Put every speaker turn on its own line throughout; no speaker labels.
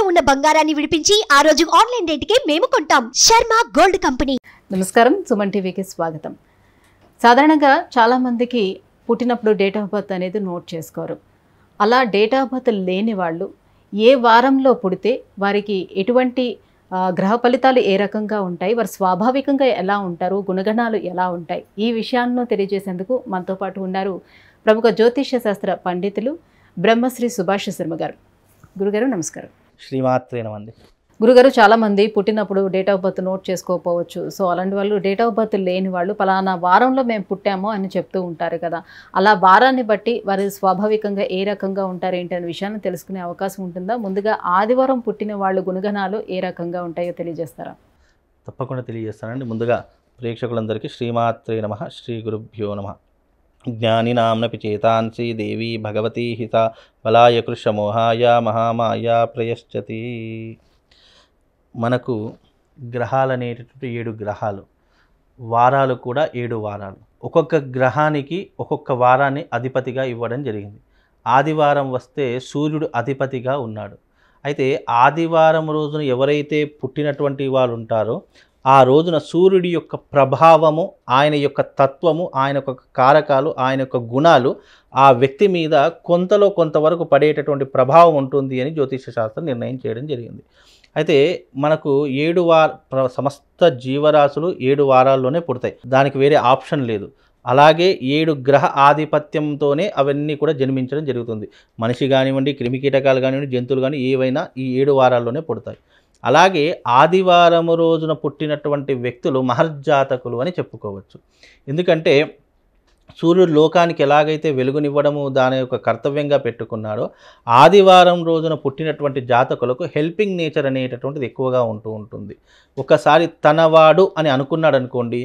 ఉన్న బంగారాన్ని విడిపించి ఆ రోజు ఆన్లైన్ రేటుకే మేము కొంటాం. Sharma gold company.
నమస్కారం, సుమన్ టీవీకి స్వాగతం. సాధారణంగా చాలామందికి పుట్టినప్పుడు డేట్ ఆఫ్ బర్త్ అనేది నోట్ చేసుకోరు. అలా డేట్ ఆఫ్ బర్త్ లేని వాళ్ళు ఏ వారంలో పుడితే వారికి ఎటువంటి గ్రహ ఫలితాలు ఏ రకంగా ఉంటాయి, వారు స్వాభావికంగా ఎలా ఉంటారు, గుణగణాలు ఎలా ఉంటాయి, ఈ విషయాలను తెలియజేసేందుకు మనతో పాటు ఉన్నారు ప్రముఖ జ్యోతిష్య శాస్త్ర పండితులు బ్రహ్మశ్రీ సుభాష్ శర్మ గారు. గురుగారు నమస్కారం.
శ్రీమాత్రే నమండి.
గురుగారు, చాలామంది పుట్టినప్పుడు డేట్ ఆఫ్ బర్త్ నోట్ చేసుకోకపోవచ్చు. సో అలాంటి వాళ్ళు డేట్ ఆఫ్ బర్త్ లేని వాళ్ళు పలానా వారంలో మేము పుట్టాము అని చెప్తూ ఉంటారు కదా. అలా వారాన్ని బట్టి వారు స్వాభావికంగా ఏ రకంగా ఉంటారు ఏంటి అనే విషయాన్ని తెలుసుకునే అవకాశం ఉంటుందా? ముందుగా ఆదివారం పుట్టిన వాళ్ళు గుణగణాలు ఏ రకంగా ఉంటాయో తెలియజేస్తారా?
తప్పకుండా తెలియజేస్తానండి. ముందుగా ప్రేక్షకులందరికీ శ్రీమాత్రే నమః, శ్రీ గురుభ్యో నమః. జ్ఞానినాంనపి చేతాంసి దేవి భగవతి హిత బలాయ కృషమోహాయ మహామాయ ప్రయశ్చతి. మనకు గ్రహాలు అనేటటువంటి 7 గ్రహాలు, వారాలు కూడా 7 వారాలు. ఒక్కొక్క గ్రహానికి ఒక్కొక్క వారాన్ని అధిపతిగా ఇవ్వడం జరిగింది. ఆదివారం వస్తే సూర్యుడు అధిపతిగా ఉన్నాడు. అయితే ఆదివారం రోజున ఎవరైతే పుట్టినటువంటి వాళ్ళు ఉంటారో ఆ రోజున సూర్యుడి యొక్క ప్రభావము, ఆయన యొక్క తత్వము, ఆయన యొక్క కారకాలు, ఆయన యొక్క గుణాలు ఆ వ్యక్తి మీద కొంతలో కొంతవరకు పడేటటువంటి ప్రభావం ఉంటుంది అని జ్యోతిష శాస్త్రం నిర్ణయం చేయడం జరిగింది. అయితే మనకు 7 సమస్త జీవరాశులు 7 వారాల్లోనే పుడతాయి. దానికి వేరే ఆప్షన్ లేదు. అలాగే 7 గ్రహ ఆధిపత్యంతోనే అవన్నీ కూడా జన్మించడం జరుగుతుంది. మనిషి కానివ్వండి, క్రిమికీటకాలు కానివ్వండి, జంతువులు కానీ ఏవైనా ఈ 7 వారాల్లోనే పుడతాయి. అలాగే ఆదివారము రోజున పుట్టినటువంటి వ్యక్తులు మహర్జాతకులు అని చెప్పుకోవచ్చు. ఎందుకంటే సూర్యుడు లోకానికి ఎలాగైతే వెలుగునివ్వడము దాని యొక్క కర్తవ్యంగా పెట్టుకున్నాడో ఆదివారం రోజున పుట్టినటువంటి జాతకులకు హెల్పింగ్ నేచర్ అనేటటువంటిది ఎక్కువగా ఉంటుంది. ఒకసారి తనవాడు అని అనుకున్నాడు అనుకోండి,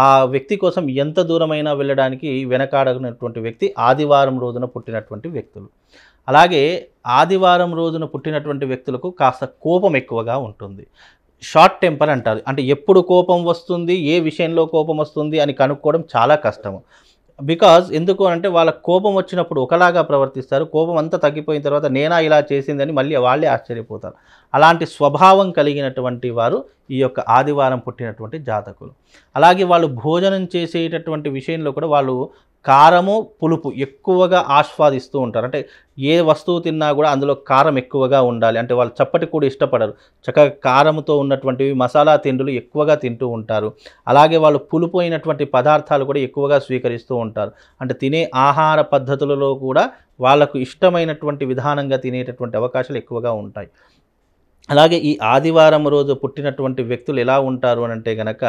ఆ వ్యక్తి కోసం ఎంత దూరమైనా వెళ్ళడానికి వెనకాడనటువంటి వ్యక్తి ఆదివారం రోజున పుట్టినటువంటి వ్యక్తులు. అలాగే ఆదివారం రోజున పుట్టినటువంటి వ్యక్తులకు కాస్త కోపం ఎక్కువగా ఉంటుంది. షార్ట్ టెంపర్ అంటారు. అంటే ఎప్పుడు కోపం వస్తుంది, ఏ విషయంలో కోపం వస్తుంది అని కనుక్కోవడం చాలా కష్టము. బికాజ్ ఎందుకు అంటే వాళ్ళ కోపం వచ్చినప్పుడు ఒకలాగా ప్రవర్తిస్తారు, కోపం అంతా తగ్గిపోయిన తర్వాత నేనా ఇలా చేసిందని మళ్ళీ వాళ్ళే ఆశ్చర్యపోతారు. అలాంటి స్వభావం కలిగినటువంటి వారు ఈ యొక్క ఆదివారం పుట్టినటువంటి జాతకులు. అలాగే వాళ్ళు భోజనం చేసేటటువంటి విషయంలో కూడా వాళ్ళు కారము పులుపు ఎక్కువగా ఆస్వాదిస్తూ ఉంటారు. అంటే ఏ వస్తువు తిన్నా కూడా అందులో కారం ఎక్కువగా ఉండాలి. అంటే వాళ్ళు చప్పటి కూడా ఇష్టపడరు. చక్కగా కారంతో ఉన్నటువంటివి మసాలా తిండులు ఎక్కువగా తింటూ ఉంటారు. అలాగే వాళ్ళు పులుపు అయినటువంటి పదార్థాలు కూడా ఎక్కువగా స్వీకరిస్తూ ఉంటారు. అంటే తినే ఆహార పద్ధతులలో కూడా వాళ్ళకు ఇష్టమైనటువంటి విధానంగా తినేటటువంటి అవకాశాలు ఎక్కువగా ఉంటాయి. అలాగే ఈ ఆదివారం రోజు పుట్టినటువంటి వ్యక్తులు ఎలా ఉంటారు అని అంటే కనుక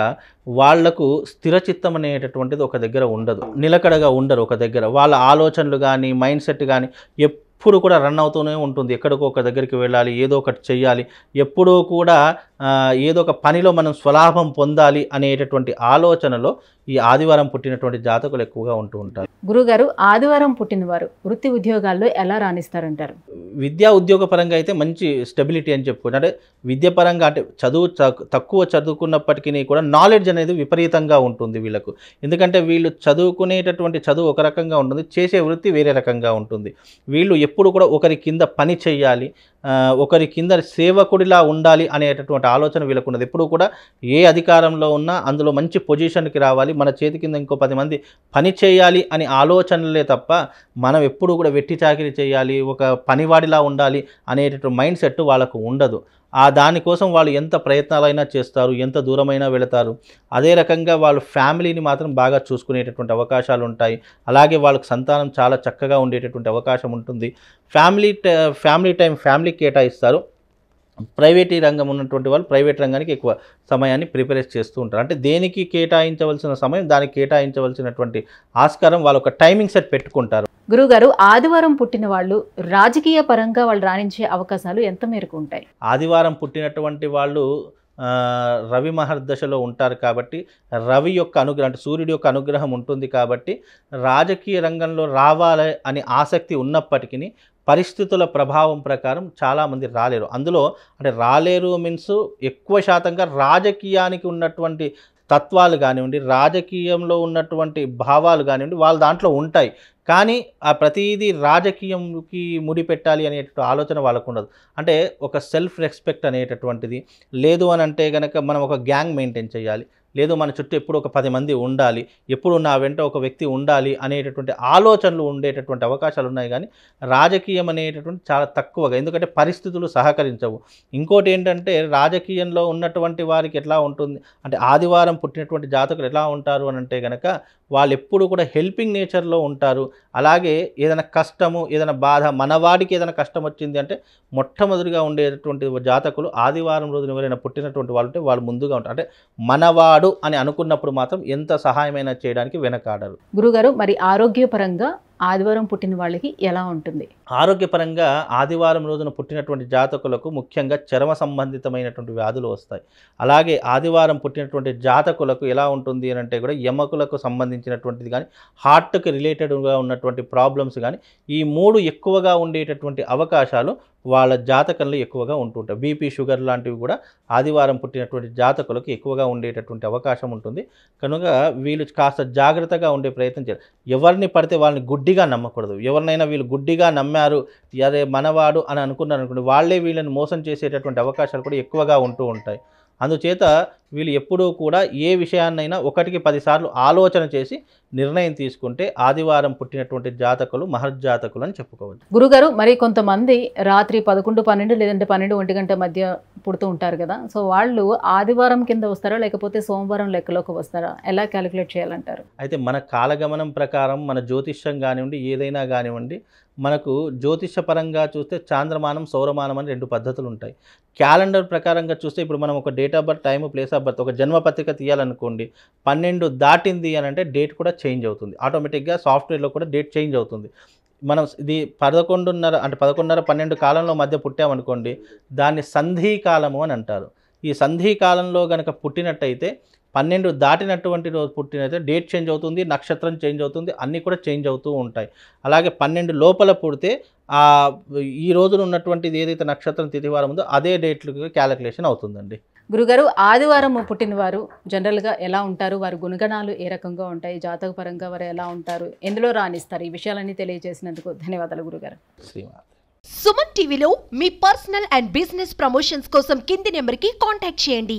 వాళ్లకు స్థిరచిత్తం అనేటటువంటిది ఒక దగ్గర ఉండదు, నిలకడగా ఉండరు ఒక దగ్గర. వాళ్ళ ఆలోచనలు కానీ మైండ్ సెట్ కానీ ఎప్పుడు కూడా రన్ అవుతూనే ఉంటుంది. ఎక్కడికో ఒక దగ్గరికి వెళ్ళాలి, ఏదో ఒకటి చెయ్యాలి, ఎప్పుడూ కూడా ఏదో ఒక పనిలో మనం స్వలాభం పొందాలి అనేటటువంటి ఆలోచనలో ఈ ఆదివారం పుట్టినటువంటి జాతకులు ఎక్కువగా ఉంటూ ఉంటారు.
గురుగారు, ఆదివారం పుట్టినవారు వృత్తి ఉద్యోగాల్లో ఎలా రాణిస్తారంటారు?
విద్యా ఉద్యోగ పరంగా అయితే మంచి స్టెబిలిటీ అని చెప్పుకోవచ్చు. అంటే విద్యాపరంగా అంటే తక్కువ చదువుకున్నప్పటికీ కూడా నాలెడ్జ్ అనేది విపరీతంగా ఉంటుంది వీళ్ళకు. ఎందుకంటే వీళ్ళు చదువుకునేటటువంటి చదువు ఒక రకంగా ఉంటుంది, చేసే వృత్తి వేరే రకంగా ఉంటుంది. వీళ్ళు ఎప్పుడు కూడా ఒకరి కింద పని చేయాలి, ఒకరి కింద సేవకుడిలా ఉండాలి అనేటటువంటి ఆలోచన వీళ్ళకు ఉన్నది. ఎప్పుడు కూడా ఏ అధికారంలో ఉన్నా అందులో మంచి పొజిషన్కి రావాలి, మన చేతి కింద ఇంకో 10 మంది పని చేయాలి అనే ఆలోచనలే తప్ప మనం ఎప్పుడు కూడా వెట్టి చాకిరీ చేయాలి, ఒక పనివాడిలా ఉండాలి అనేటటువంటి మైండ్ సెట్ వాళ్ళకు ఉండదు. దానికోసం వాళ్ళు ఎంత ప్రయత్నాలైనా చేస్తారు, ఎంత దూరమైనా వెళతారు. అదే రకంగా వాళ్ళు ఫ్యామిలీని మాత్రం బాగా చూసుకునేటటువంటి అవకాశాలు ఉంటాయి. అలాగే వాళ్ళకి సంతానం చాలా చక్కగా ఉండేటటువంటి అవకాశం ఉంటుంది. ఫ్యామిలీ టైం ఫ్యామిలీకి కేటాయిస్తారు. ప్రైవేట్ రంగం ఉన్నటువంటి వాళ్ళు ప్రైవేట్ రంగానికి ఎక్కువ సమయాన్ని ప్రిపేర్ చేస్తూ ఉంటారు. అంటే దేనికి కేటాయించవలసిన సమయం దానికి కేటాయించవలసినటువంటి ఆస్కారం వాళ్ళు ఒక టైమింగ్ సెట్ పెట్టుకుంటారు.
గురుగారు, ఆదివారం పుట్టిన వాళ్ళు రాజకీయ పరంగా వాళ్ళు రాణించే అవకాశాలు ఎంత మేరకు ఉంటాయి?
ఆదివారం పుట్టినటువంటి వాళ్ళు రవి మహర్దశలో ఉంటారు కాబట్టి రవి యొక్క అనుగ్రహం అంటే సూర్యుడి యొక్క అనుగ్రహం ఉంటుంది కాబట్టి రాజకీయ రంగంలో రావాలి అని ఆసక్తి ఉన్నప్పటికీ పరిస్థితుల ప్రభావం ప్రకారం చాలామంది రాలేరు. అందులో అంటే రాలేరు మీన్స్ ఎక్కువ శాతంగా రాజకీయానికి ఉన్నటువంటి తత్వాలు కానివ్వండి, రాజకీయంలో ఉన్నటువంటి భావాలు కానివ్వండి వాళ్ళ దాంట్లో ఉంటాయి. కానీ ఆ ప్రతిదీ రాజకీయంకి ముడిపెట్టాలి అనేటువంటి ఆలోచన వాళ్ళకు ఉండదు. అంటే ఒక సెల్ఫ్ రెస్పెక్ట్ అనేటటువంటిది లేదు అని అంటే కనుక మనం ఒక గ్యాంగ్ మెయింటైన్ చేయాలి, లేదు మన చుట్టూ ఎప్పుడు ఒక 10 మంది ఉండాలి, ఎప్పుడు నా వెంట ఒక వ్యక్తి ఉండాలి అనేటటువంటి ఆలోచనలు ఉండేటటువంటి అవకాశాలు ఉన్నాయి. కానీ రాజకీయం అనేటటువంటి చాలా తక్కువగా, ఎందుకంటే పరిస్థితులు సహకరించవు. ఇంకోటి ఏంటంటే రాజకీయంలో ఉన్నటువంటి వారికి ఎట్లా ఉంటుంది అంటే ఆదివారం పుట్టినటువంటి జాతకులు ఎలా ఉంటారు అని అంటే కనుక వాళ్ళు ఎప్పుడు కూడా హెల్పింగ్ నేచర్లో ఉంటారు. అలాగే ఏదైనా కష్టము, ఏదైనా బాధ, మనవాడికి ఏదైనా కష్టం వచ్చింది అంటే మొట్టమొదటిగా ఉండేటటువంటి జాతకులు ఆదివారం రోజున ఎవరైనా పుట్టినటువంటి వాళ్ళు ఉంటే వాళ్ళు ముందుగా ఉంటారు. అంటే మనవాడు అని అనుకున్నప్పుడు మాత్రం ఎంత సహాయమైనా చేయడానికి వెనకాడరు.
గురుగారు, మరి ఆరోగ్యపరంగా ఆదివారం పుట్టిన వాళ్ళకి ఎలా ఉంటుంది?
ఆరోగ్యపరంగా ఆదివారం రోజున పుట్టినటువంటి జాతకులకు ముఖ్యంగా చర్మ సంబంధితమైనటువంటి వ్యాధులు వస్తాయి. అలాగే ఆదివారం పుట్టినటువంటి జాతకులకు ఎలా ఉంటుంది అని అంటే కూడా ఎముకలకు సంబంధించినటువంటిది కానీ, హార్ట్కి రిలేటెడ్గా ఉన్నటువంటి ప్రాబ్లమ్స్ కానీ, ఈ 3 ఎక్కువగా ఉండేటటువంటి అవకాశాలు వాళ్ళ జాతకంలో ఎక్కువగా ఉంటుంటాయి. బీపీ, షుగర్ లాంటివి కూడా ఆదివారం పుట్టినటువంటి జాతకులకు ఎక్కువగా ఉండేటటువంటి అవకాశం ఉంటుంది. కనుక వీళ్ళు కాస్త జాగ్రత్తగా ఉండే ప్రయత్నం చేయాలి. ఎవరిని పడితే వాళ్ళని గుడ్డిగా నమ్మకూడదు. ఎవరినైనా వీళ్ళు గుడ్డిగా నమ్మారు, అదే మనవాడు అని అనుకున్నారు అనుకోండి, వాళ్ళే వీళ్ళని మోసం చేసేటటువంటి అవకాశాలు కూడా ఎక్కువగా ఉంటూ ఉంటాయి. అందుచేత వీళ్ళు ఎప్పుడూ కూడా ఏ విషయాన్నైనా 1కి 10 సార్లు ఆలోచన చేసి నిర్ణయం తీసుకుంటే ఆదివారం పుట్టినటువంటి జాతకులు మహర్జాతకులు అని చెప్పుకోవచ్చు.
గురుగారు, మరి కొంతమంది రాత్రి 11, 12 లేదంటే 12, 1 గంట మధ్య పుడుతూ ఉంటారు కదా, సో వాళ్ళు ఆదివారం కింద వస్తారా లేకపోతే సోమవారం లెక్కలోకి వస్తారా? ఎలా క్యాలిక్యులేట్ చేయాలంటారు?
అయితే మన కాలగమనం ప్రకారం మన జ్యోతిష్యం కానివ్వండి, ఏదైనా కానివ్వండి, మనకు జ్యోతిషపరంగా చూస్తే చాంద్రమానం, సౌరమానం అని 2 పద్ధతులు ఉంటాయి. క్యాలెండర్ ప్రకారంగా చూస్తే ఇప్పుడు మనం ఒక date of birth, time, place of birth, ఒక జన్మపత్రిక తీయాలనుకోండి, 12 దాటింది అని అంటే డేట్ కూడా చేంజ్ అవుతుంది. ఆటోమేటిక్గా సాఫ్ట్వేర్లో కూడా డేట్ చేంజ్ అవుతుంది. మనం ఇది 11:30 అంటే 11:30, 12 కాలంలో మధ్య పుట్టామనుకోండి, దాన్ని సంధి కాలము అని అంటారు. ఈ సంధి కాలంలో కనుక పుట్టినట్టయితే 12 దాటినటువంటి రోజు పుట్టినైతే డేట్ చేంజ్ అవుతుంది, నక్షత్రం చేంజ్ అవుతుంది, అన్నీ కూడా చేంజ్ అవుతూ ఉంటాయి. అలాగే 12 లోపల పుడితే ఈ రోజున ఉన్నటువంటిది ఏదైతే నక్షత్రం తిథివారం ఉందో అదే డేట్లకు క్యాలిక్యులేషన్ అవుతుందండి.
గురుగారు, ఆదివారం పుట్టిన వారు జనరల్గా ఎలా ఉంటారు? వారి గుణగణాలు ఏ రకంగా ఉంటాయి? జాతక పరంగా వారు ఎలా ఉంటారు? ఎందులో రాణిస్తారు? ఈ విషయాలన్నీ తెలియజేసినందుకు ధన్యవాదాలు గురుగారు.
శ్రీమాన్.
సుమన్ టీవీలో మీ పర్సనల్ అండ్ బిజినెస్ ప్రమోషన్స్ కోసం కింది నెంబర్కి కాంటాక్ట్ చేయండి.